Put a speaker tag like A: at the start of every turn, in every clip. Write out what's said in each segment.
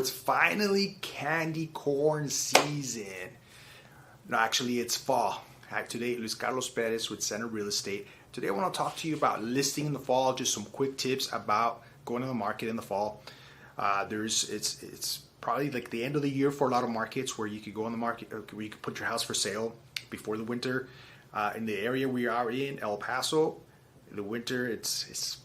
A: It's finally candy corn season. No, actually it's fall. Hi, today, Luis Carlos Perez with Center Real Estate. Today I want to talk to you about listing in the fall, just some quick tips about going to the market in the fall. It's probably like the end of the year for a lot of markets where you could go on the market, where you could put your house for sale before the winter. In the area we are in, El Paso, in the winter it's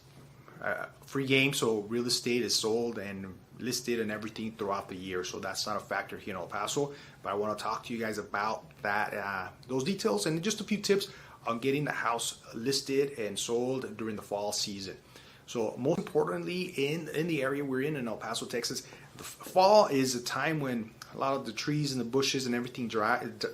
A: free game, so real estate is sold and listed and everything throughout the year, so that's not a factor here in El Paso. But I want to talk to you guys about that, those details, and just a few tips on getting the house listed and sold during the fall season. So most importantly, in the area we're in El Paso, Texas, the fall is a time when a lot of the trees and the bushes and everything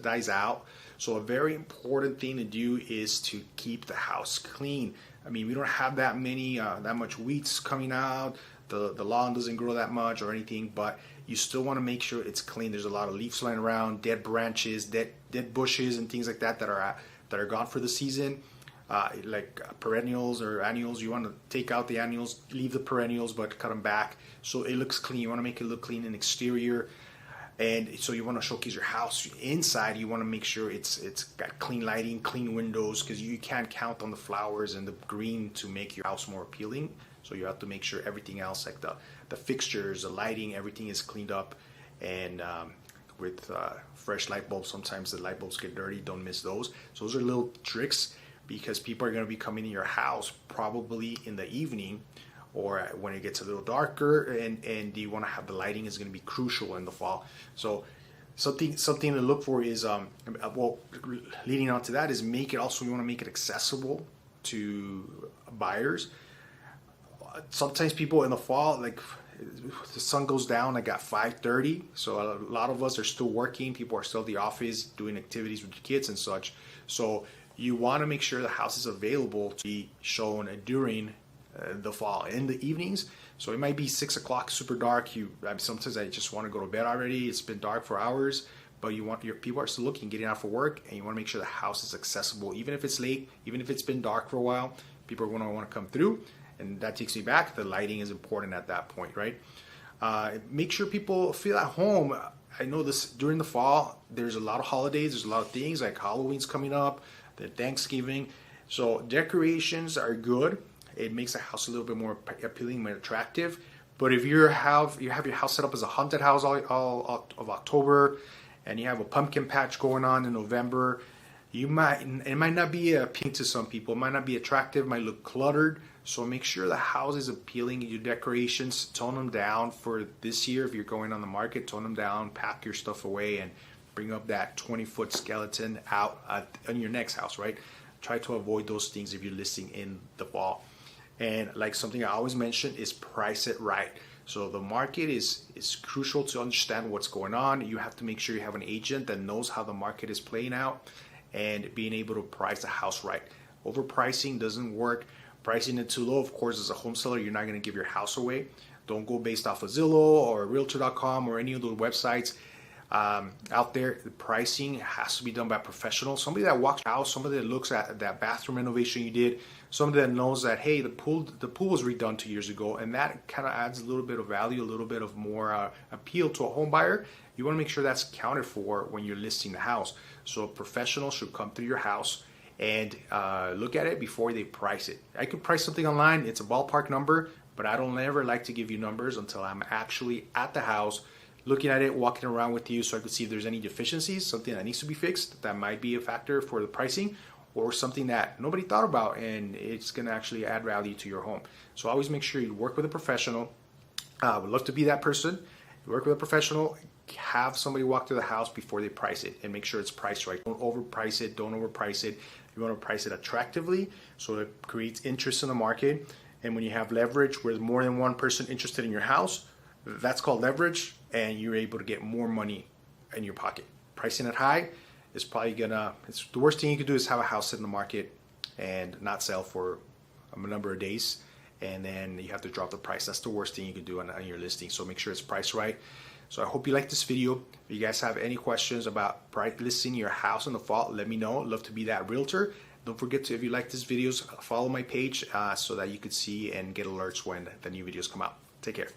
A: dies out. So a very important thing to do is to keep the house clean. I mean, we don't have that much weeds coming out. The lawn doesn't grow that much or anything, but you still want to make sure it's clean. There's a lot of leaves flying around, dead branches, dead bushes, and things like that that are gone for the season. Like perennials or annuals, you want to take out the annuals, leave the perennials, but cut them back so it looks clean. You want to make it look clean in exterior, and so you want to showcase your house inside. You want to make sure it's got clean lighting, clean windows, because you can't count on the flowers and the green to make your house more appealing. So you have to make sure everything else, like the fixtures, the lighting, everything is cleaned up. And with fresh light bulbs, sometimes the light bulbs get dirty. Don't miss those. So those are little tricks, because people are going to be coming in your house probably in the evening or when it gets a little darker, and you want to have the lighting is going to be crucial in the fall. So something to look for is well, leading on to that is you want to make it accessible to buyers. Sometimes people in the fall, like the sun goes down like at 5:30, so a lot of us are still working. People are still at the office doing activities with your kids and such. So you want to make sure the house is available to be shown during the fall in the evenings. So it might be 6 o'clock, super dark. Sometimes I just want to go to bed already. It's been dark for hours, but your people are still looking, getting out for work, and you want to make sure the house is accessible, even if it's late, even if it's been dark for a while. People are going to want to come through. And that takes me back. The lighting is important at that point, right? Make sure people feel at home. I know this during the fall, there's a lot of holidays. There's a lot of things like Halloween's coming up, the Thanksgiving. So decorations are good. It makes the house a little bit more appealing, more attractive. But if you have your house set up as a haunted house all of October, and you have a pumpkin patch going on in November, it might not be appealing to some people. It might not be attractive. It might look cluttered. So make sure the house is appealing. Your decorations, tone them down for this year. If you're going on the market, tone them down, pack your stuff away, and bring up that 20-foot skeleton out on your next house, right? Try to avoid those things if you're listing in the fall. And like something I always mention is price it right. So the market is crucial to understand what's going on. You have to make sure you have an agent that knows how the market is playing out and being able to price the house right. Overpricing doesn't work. Pricing it too low, of course, as a home seller, you're not going to give your house away. Don't go based off of Zillow or Realtor.com or any of those websites out there. The pricing has to be done by professionals. Somebody that walks your house, somebody that looks at that bathroom renovation you did, somebody that knows that, hey, the pool was redone 2 years ago, and that kind of adds a little bit of value, a little bit of more appeal to a home buyer. You want to make sure that's accounted for when you're listing the house. So a professional should come through your house and look at it before they price it. I could price something online, it's a ballpark number, but I don't ever like to give you numbers until I'm actually at the house, looking at it, walking around with you, so I could see if there's any deficiencies, something that needs to be fixed that might be a factor for the pricing, or something that nobody thought about and it's going to actually add value to your home. So always make sure you work with a professional. I would love to be that person. You work with a professional, have somebody walk through the house before they price it and make sure it's priced right. Don't overprice it, don't overprice it. You want to price it attractively so it creates interest in the market. And when you have leverage where there's more than one person interested in your house, that's called leverage, and you're able to get more money in your pocket. Pricing it high is probably it's the worst thing you could do is have a house sit in the market and not sell for a number of days, and then you have to drop the price. That's the worst thing you could do on your listing. So make sure it's priced right. So I hope you like this video. If you guys have any questions about listing your house in the fall, let me know. I'd love to be that realtor. Don't forget to, if you like these videos, follow my page so that you could see and get alerts when the new videos come out. Take care.